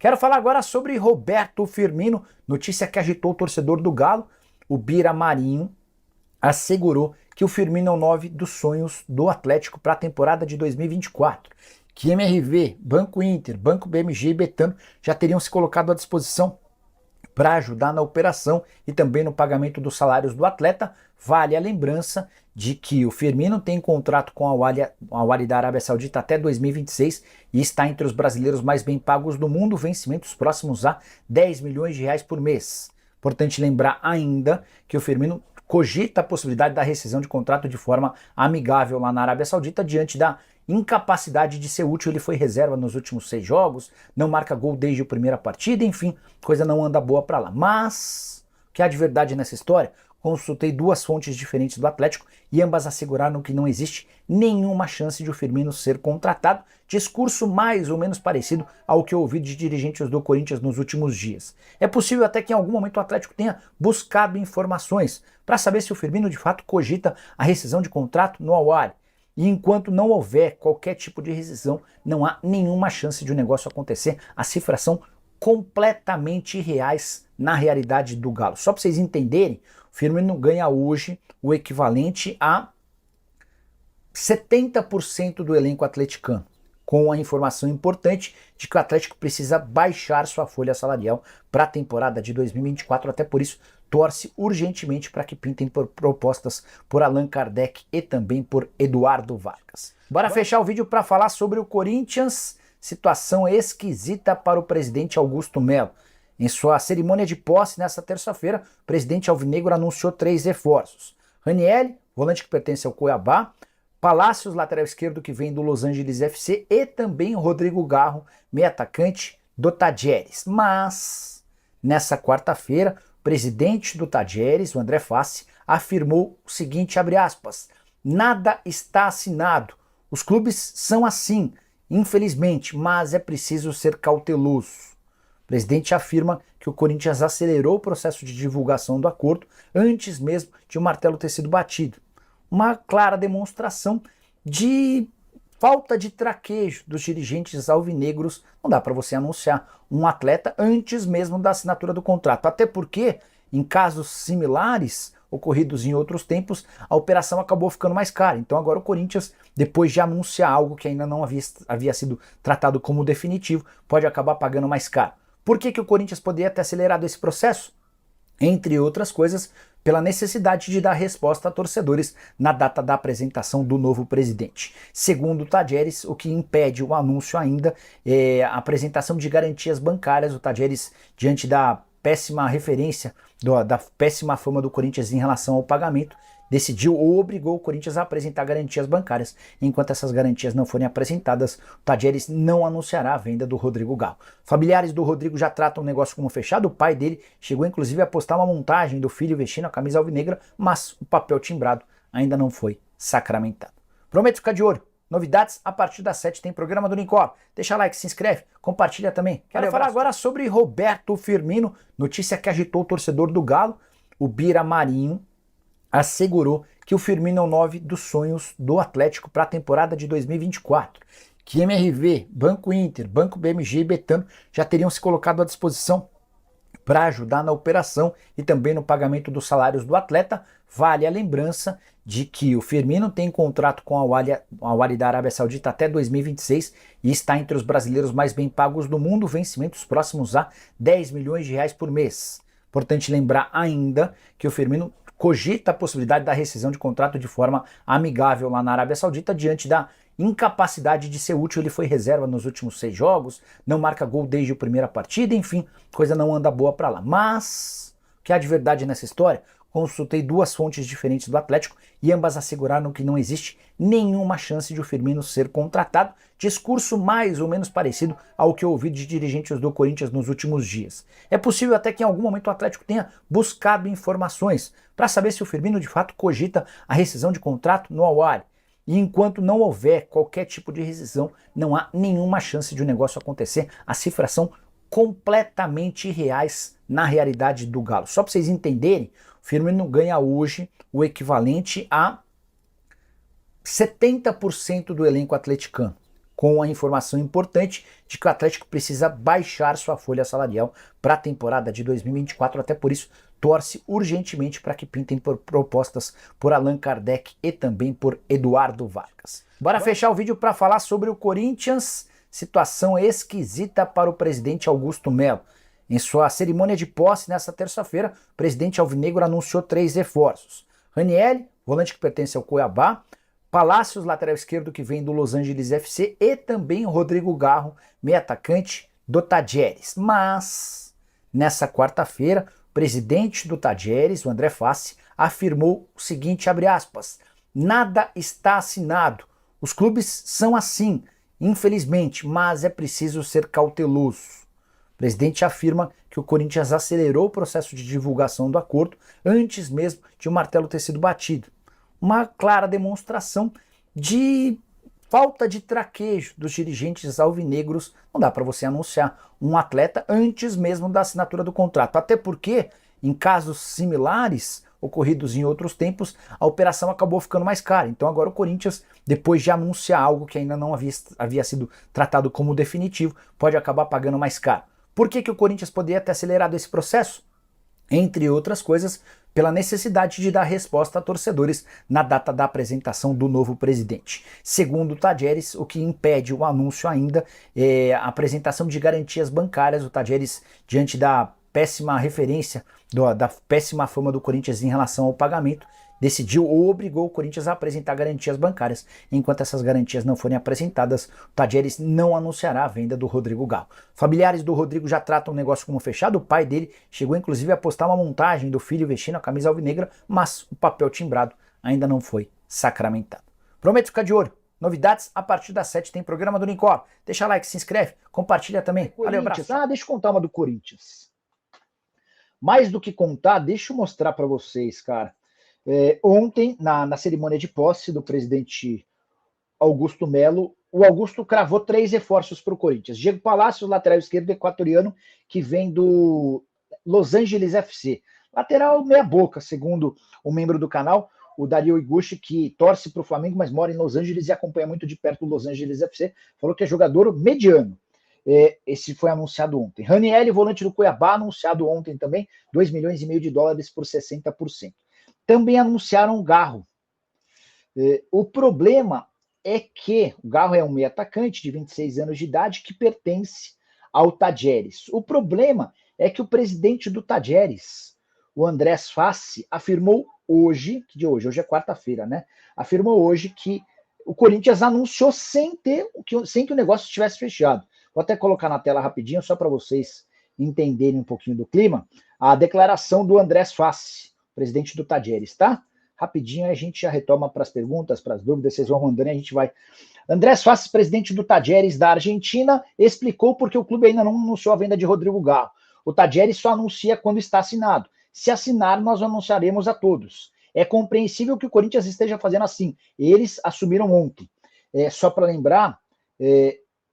Quero falar agora sobre Roberto Firmino, notícia que agitou o torcedor do Galo. O Bira Marinho assegurou que o Firmino é o 9 dos sonhos do Atlético para a temporada de 2024. Que MRV, Banco Inter, Banco BMG e Betano já teriam se colocado à disposição para ajudar na operação e também no pagamento dos salários do atleta. Vale a lembrança de que o Firmino tem contrato com a Wali da Arábia Saudita até 2026 e está entre os brasileiros mais bem pagos do mundo, vencimentos próximos a 10 milhões de reais por mês. Importante lembrar ainda que o Firmino cogita a possibilidade da rescisão de contrato de forma amigável lá na Arábia Saudita diante da incapacidade de ser útil. Ele foi reserva nos últimos 6 jogos, não marca gol desde a primeira partida, enfim, coisa não anda boa para lá. Mas o que há de verdade nessa história? Consultei 2 fontes diferentes do Atlético e ambas asseguraram que não existe nenhuma chance de o Firmino ser contratado, discurso mais ou menos parecido ao que eu ouvi de dirigentes do Corinthians nos últimos dias. É possível até que em algum momento o Atlético tenha buscado informações para saber se o Firmino de fato cogita a rescisão de contrato no Al-Ahly. E enquanto não houver qualquer tipo de rescisão, não há nenhuma chance de o negócio acontecer. As cifras são completamente irreais na realidade do Galo. Só para vocês entenderem, o Firmino ganha hoje o equivalente a 70% do elenco atleticano, com a informação importante de que o Atlético precisa baixar sua folha salarial para a temporada de 2024, até por isso torce urgentemente para que pintem por propostas por Allan Kardec e também por Eduardo Vargas. Bora fechar o vídeo para falar sobre o Corinthians. Situação esquisita para o presidente Augusto Melo. Em sua cerimônia de posse nesta terça-feira, o presidente alvinegro anunciou 3 reforços. Ranieri, volante que pertence ao Cuiabá, Palácios, lateral esquerdo que vem do Los Angeles FC, e também Rodrigo Garro, meio atacante do Tajeres. Mas, nessa quarta-feira, o presidente do Tajeres, o André Fassi, afirmou o seguinte, abre aspas, nada está assinado, os clubes são assim, infelizmente, mas é preciso ser cauteloso. O presidente afirma que o Corinthians acelerou o processo de divulgação do acordo antes mesmo de o martelo ter sido batido. Uma clara demonstração de falta de traquejo dos dirigentes alvinegros. Não dá para você anunciar um atleta antes mesmo da assinatura do contrato. Até porque, em casos similares, ocorridos em outros tempos, a operação acabou ficando mais cara. Então agora o Corinthians, depois de anunciar algo que ainda não havia sido tratado como definitivo, pode acabar pagando mais caro. Por que o Corinthians poderia ter acelerado esse processo? Entre outras coisas, pela necessidade de dar resposta a torcedores na data da apresentação do novo presidente. Segundo o Tajeres, o que impede o anúncio ainda é a apresentação de garantias bancárias. O Tajeres, diante da péssima referência, da péssima fama do Corinthians em relação ao pagamento, decidiu ou obrigou o Corinthians a apresentar garantias bancárias. Enquanto essas garantias não forem apresentadas, o Tajeres não anunciará a venda do Rodrigo Garro. Familiares do Rodrigo já tratam o negócio como fechado. O pai dele chegou inclusive a postar uma montagem do filho vestindo a camisa alvinegra, mas o papel timbrado ainda não foi sacramentado. Prometo ficar de olho. Novidades, a partir das 7 tem programa do Nicola. Deixa like, se inscreve, compartilha também. Quero falar agora sobre Roberto Firmino, notícia que agitou o torcedor do Galo. O Bira Marinho assegurou que o Firmino é o 9 dos sonhos do Atlético para a temporada de 2024. Que MRV, Banco Inter, Banco BMG e Betano já teriam se colocado à disposição para ajudar na operação e também no pagamento dos salários do atleta. Vale a lembrança de que o Firmino tem contrato com a Wali da Arábia Saudita até 2026 e está entre os brasileiros mais bem pagos do mundo, vencimentos próximos a 10 milhões de reais por mês. Importante lembrar ainda que o Firmino cogita a possibilidade da rescisão de contrato de forma amigável lá na Arábia Saudita diante da incapacidade de ser útil. Ele foi reserva nos últimos 6 jogos, não marca gol desde a primeira partida, enfim, coisa não anda boa para lá. Mas o que há de verdade nessa história? Consultei 2 fontes diferentes do Atlético e ambas asseguraram que não existe nenhuma chance de o Firmino ser contratado, discurso mais ou menos parecido ao que eu ouvi de dirigentes do Corinthians nos últimos dias. É possível até que em algum momento o Atlético tenha buscado informações para saber se o Firmino de fato cogita a rescisão de contrato no Al-Ahly. E enquanto não houver qualquer tipo de rescisão, não há nenhuma chance de o negócio acontecer. As cifras são completamente irreais na realidade do Galo. Só para vocês entenderem, o Firmino ganha hoje o equivalente a 70% do elenco atleticano, com a informação importante de que o Atlético precisa baixar sua folha salarial para a temporada de 2024, até por isso torce urgentemente para que pintem por propostas por Allan Kardec e também por Eduardo Vargas. Bora fechar o vídeo para falar sobre o Corinthians, situação esquisita para o presidente Augusto Melo. Em sua cerimônia de posse nesta terça-feira, o presidente alvinegro anunciou 3 reforços. Ranieri, volante que pertence ao Cuiabá, Palácios, lateral esquerdo que vem do Los Angeles FC, e também Rodrigo Garro, meio atacante do Tajeres. Mas, nessa quarta-feira, o presidente do Tajeres, o André Fassi, afirmou o seguinte, abre aspas, nada está assinado, os clubes são assim, infelizmente, mas é preciso ser cauteloso. O presidente afirma que o Corinthians acelerou o processo de divulgação do acordo antes mesmo de o martelo ter sido batido. Uma clara demonstração de falta de traquejo dos dirigentes alvinegros. Não dá para você anunciar um atleta antes mesmo da assinatura do contrato. Até porque, em casos similares, ocorridos em outros tempos, a operação acabou ficando mais cara. Então agora o Corinthians, depois de anunciar algo que ainda não havia sido tratado como definitivo, pode acabar pagando mais caro. Por que o Corinthians poderia ter acelerado esse processo? Entre outras coisas, pela necessidade de dar resposta a torcedores na data da apresentação do novo presidente. Segundo o Tajeres, o que impede o anúncio ainda é a apresentação de garantias bancárias. O Tajeres, diante da péssima referência, da péssima fama do Corinthians em relação ao pagamento, decidiu ou obrigou o Corinthians a apresentar garantias bancárias. Enquanto essas garantias não forem apresentadas, o Tajeres não anunciará a venda do Rodrigo Garro. Familiares do Rodrigo já tratam o negócio como fechado. O pai dele chegou inclusive a postar uma montagem do filho vestindo a camisa alvinegra, mas o papel timbrado ainda não foi sacramentado. Prometo ficar de olho. Novidades a partir das 7 tem programa do Unicor. Deixa like, se inscreve, compartilha também. Valeu, abraço. Deixa eu contar uma do Corinthians. Mais do que contar, deixa eu mostrar para vocês, cara. Ontem, na cerimônia de posse do presidente Augusto Melo, o Augusto cravou 3 reforços para o Corinthians. Diego Palácios, lateral esquerdo equatoriano, que vem do Los Angeles FC. Lateral meia boca, segundo o membro do canal, o Dario Iguchi, que torce para o Flamengo, mas mora em Los Angeles e acompanha muito de perto o Los Angeles FC, falou que é jogador mediano. Esse foi anunciado ontem. Ranieri, volante do Cuiabá, anunciado ontem também, 2,5 milhões de dólares por 60%. Também anunciaram o Garro. O problema é que o Garro é um meio atacante de 26 anos de idade que pertence ao Tajeres. O problema é que o presidente do Tajeres, o Andrés Fassi, afirmou hoje é quarta-feira, né? Afirmou hoje que o Corinthians anunciou sem que o negócio estivesse fechado. Vou até colocar na tela rapidinho, só para vocês entenderem um pouquinho do clima, a declaração do Andrés Fassi, presidente do Tajeres, tá? Rapidinho a gente já retoma para as perguntas, para as dúvidas, vocês vão mandando e a gente vai. Andrés Fassi, presidente do Tajeres da Argentina, explicou porque o clube ainda não anunciou a venda de Rodrigo Garro. O Tajeres só anuncia quando está assinado. Se assinar, nós anunciaremos a todos. É compreensível que o Corinthians esteja fazendo assim. Eles assumiram ontem. Só para lembrar,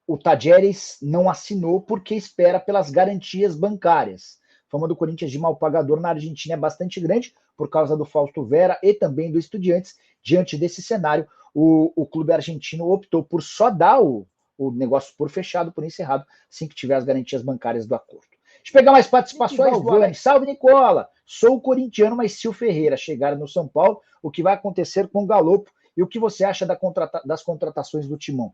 o Tajeres não assinou porque espera pelas garantias bancárias. A fama do Corinthians de mal pagador na Argentina é bastante grande, por causa do Fausto Vera e também do Estudiantes. Diante desse cenário, o clube argentino optou por só dar o negócio por fechado, por encerrado, assim que tiver as garantias bancárias do acordo. Deixa eu pegar mais participações do Alex. Salve, Nicola! Sou corintiano, mas se o Ferreira chegar no São Paulo, o que vai acontecer com o Galopo e o que você acha das contratações do Timão?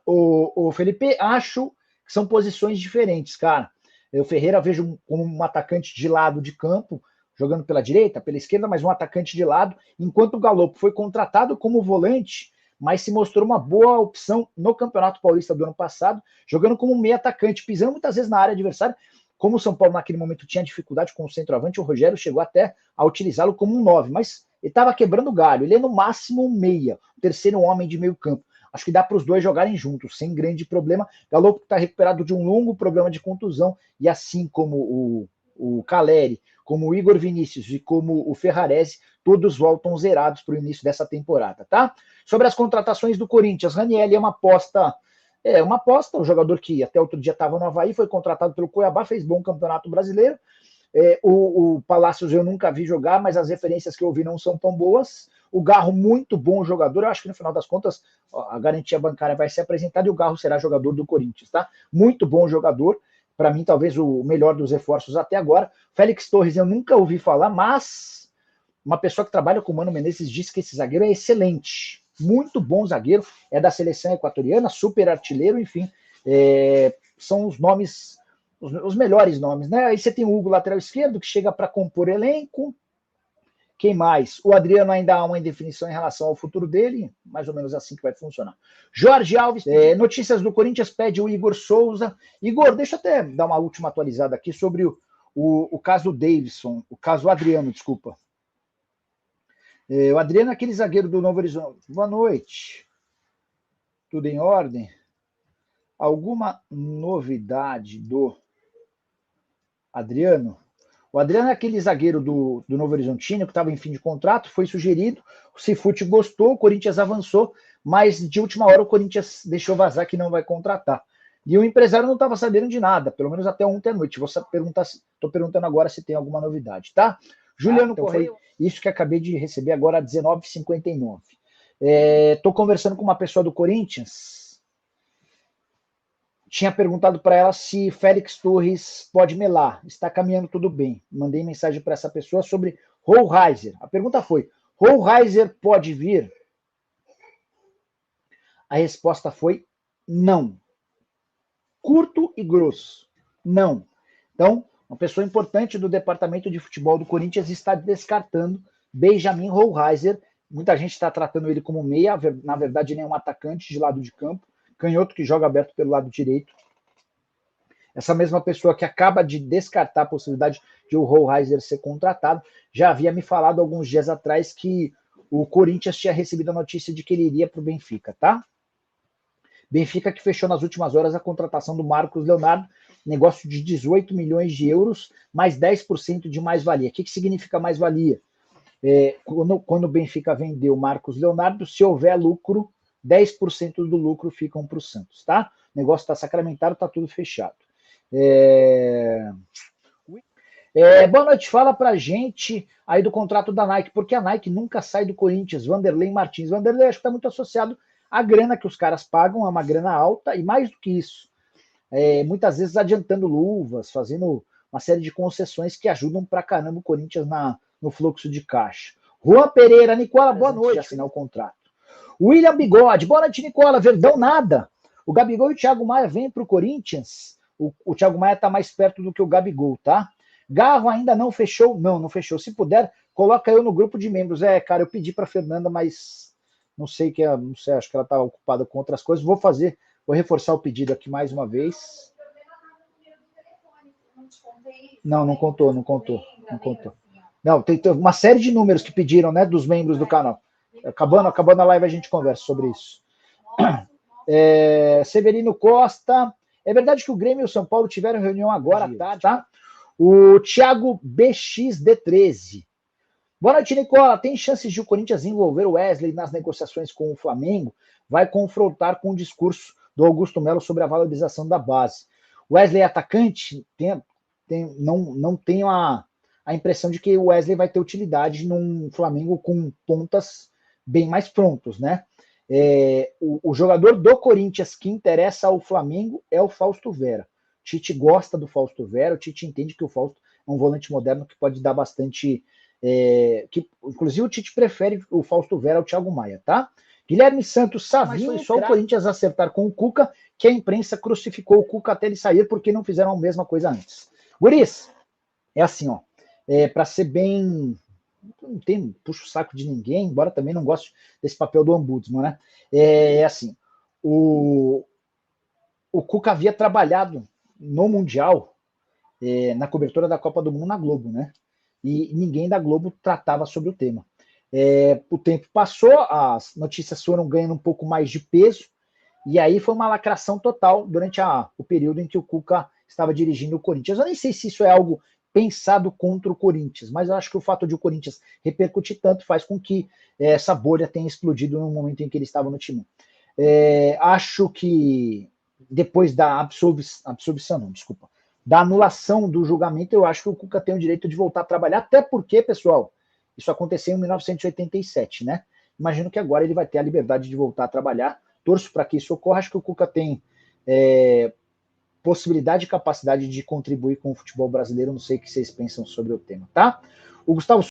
O Felipe, acho que são posições diferentes, cara. O Ferreira vejo como um atacante de lado de campo, jogando pela direita, pela esquerda, mas um atacante de lado, enquanto o Galopo foi contratado como volante, mas se mostrou uma boa opção no Campeonato Paulista do ano passado, jogando como meio atacante, pisando muitas vezes na área adversária. Como o São Paulo naquele momento tinha dificuldade com o centroavante, o Rogério chegou até a utilizá-lo como um 9, mas ele estava quebrando galho, ele é no máximo um meia, o terceiro homem de meio campo. Acho que dá para os dois jogarem juntos, sem grande problema. Galopo está recuperado de um longo problema de contusão, e assim como o Caleri, como o Igor Vinícius e como o Ferrarese, todos voltam zerados para o início dessa temporada, tá? Sobre as contratações do Corinthians, Ranieri é uma aposta, o jogador que até outro dia estava no Avaí, foi contratado pelo Cuiabá, fez bom campeonato brasileiro, O Palácios eu nunca vi jogar, mas as referências que eu vi não são tão boas. O Garro, muito bom jogador. Eu acho que no final das contas a garantia bancária vai ser apresentada e o Garro será jogador do Corinthians, tá? Muito bom jogador. Para mim, talvez o melhor dos reforços até agora. Félix Torres eu nunca ouvi falar, mas uma pessoa que trabalha com o Mano Menezes disse que esse zagueiro é excelente. Muito bom zagueiro. É da seleção equatoriana, super artilheiro, enfim. São os nomes, os melhores nomes, né? Aí você tem o Hugo, lateral esquerdo, que chega para compor elenco. Quem mais? O Adriano ainda há uma indefinição em relação ao futuro dele, mais ou menos assim que vai funcionar. Jorge Alves, notícias do Corinthians, pede o Igor Souza. Igor, deixa eu até dar uma última atualizada aqui sobre o caso Davidson, o caso Adriano, desculpa. O Adriano é aquele zagueiro do Novo Horizonte. Boa noite. Tudo em ordem? Alguma novidade do Adriano? O Adriano é aquele zagueiro do Novo Horizontino que estava em fim de contrato, foi sugerido, o Cifute gostou, o Corinthians avançou, mas de última hora o Corinthians deixou vazar que não vai contratar. E o empresário não estava sabendo de nada, pelo menos até ontem à noite. Estou perguntando agora se tem alguma novidade, tá? Juliano então Correia, isso que acabei de receber agora às 19h59. Estou conversando com uma pessoa do Corinthians, tinha perguntado para ela se Félix Torres pode melar. Está caminhando tudo bem. Mandei mensagem para essa pessoa sobre Rollheiser. A pergunta foi: Rollheiser pode vir? A resposta foi não. Curto e grosso. Não. Então, uma pessoa importante do departamento de futebol do Corinthians está descartando Benjamin Rollheiser. Muita gente está tratando ele como meia, na verdade, nem um atacante de lado de campo. Canhoto que joga aberto pelo lado direito. Essa mesma pessoa que acaba de descartar a possibilidade de o Rollheiser ser contratado, já havia me falado alguns dias atrás que o Corinthians tinha recebido a notícia de que ele iria para o Benfica, tá? Benfica que fechou nas últimas horas a contratação do Marcos Leonardo, negócio de 18 milhões de euros, mais 10% de mais-valia. O que significa mais-valia? Quando o Benfica vendeu o Marcos Leonardo, se houver lucro, 10% do lucro ficam para o Santos, tá? O negócio está sacramentado, está tudo fechado. Boa noite, fala pra gente aí do contrato da Nike, porque a Nike nunca sai do Corinthians. Vanderlei Martins. Vanderlei acho que está muito associado à grana que os caras pagam, é uma grana alta, e mais do que isso, muitas vezes adiantando luvas, fazendo uma série de concessões que ajudam pra caramba o Corinthians no fluxo de caixa. Juan Pereira, Nicola, boa noite. De assinar o contrato. William Bigode, boa noite, Nicola. Verdão nada. O Gabigol e o Thiago Maia vêm pro Corinthians. O Thiago Maia está mais perto do que o Gabigol, tá? Garro ainda não fechou? Não fechou. Se puder, coloca eu no grupo de membros. Cara, eu pedi para Fernanda, mas não sei, não sei, acho que ela está ocupada com outras coisas. Vou reforçar o pedido aqui mais uma vez. Não contou. Não, tem uma série de números que pediram, né, dos membros do canal. Acabando a live a gente conversa sobre isso. Severino Costa. É verdade que o Grêmio e o São Paulo tiveram reunião agora à tarde, tá? O Thiago BXD13. Boa noite, Nicola. Tem chances de o Corinthians envolver o Wesley nas negociações com o Flamengo? Vai confrontar com o discurso do Augusto Melo sobre a valorização da base. O Wesley é atacante? Não tenho a impressão de que o Wesley vai ter utilidade num Flamengo com pontas bem mais prontos, né? O jogador do Corinthians que interessa ao Flamengo é o Fausto Vera. O Tite gosta do Fausto Vera, o Tite entende que o Fausto é um volante moderno que pode dar bastante... inclusive o Tite prefere o Fausto Vera ao Thiago Maia, tá? Guilherme Santos, Savinho, mas foi só o Corinthians acertar com o Cuca que a imprensa crucificou o Cuca até ele sair porque não fizeram a mesma coisa antes. Guris, é assim, ó, para ser bem... Não puxo o saco de ninguém, embora também não goste desse papel do ombudsman, né? Assim, o Cuca havia trabalhado no Mundial, na cobertura da Copa do Mundo na Globo, né? E ninguém da Globo tratava sobre o tema. O tempo passou, as notícias foram ganhando um pouco mais de peso, e aí foi uma lacração total durante o período em que o Cuca estava dirigindo o Corinthians. Eu nem sei se isso é algo pensado contra o Corinthians, mas eu acho que o fato de o Corinthians repercutir tanto faz com que essa bolha tenha explodido no momento em que ele estava no time. Acho que depois da absolvição, não, desculpa, da anulação do julgamento, eu acho que o Cuca tem o direito de voltar a trabalhar, até porque, pessoal, isso aconteceu em 1987, né? Imagino que agora ele vai ter a liberdade de voltar a trabalhar. Torço para que isso ocorra. Acho que o Cuca tem possibilidade e capacidade de contribuir com o futebol brasileiro. Não sei o que vocês pensam sobre o tema, tá? O Gustavo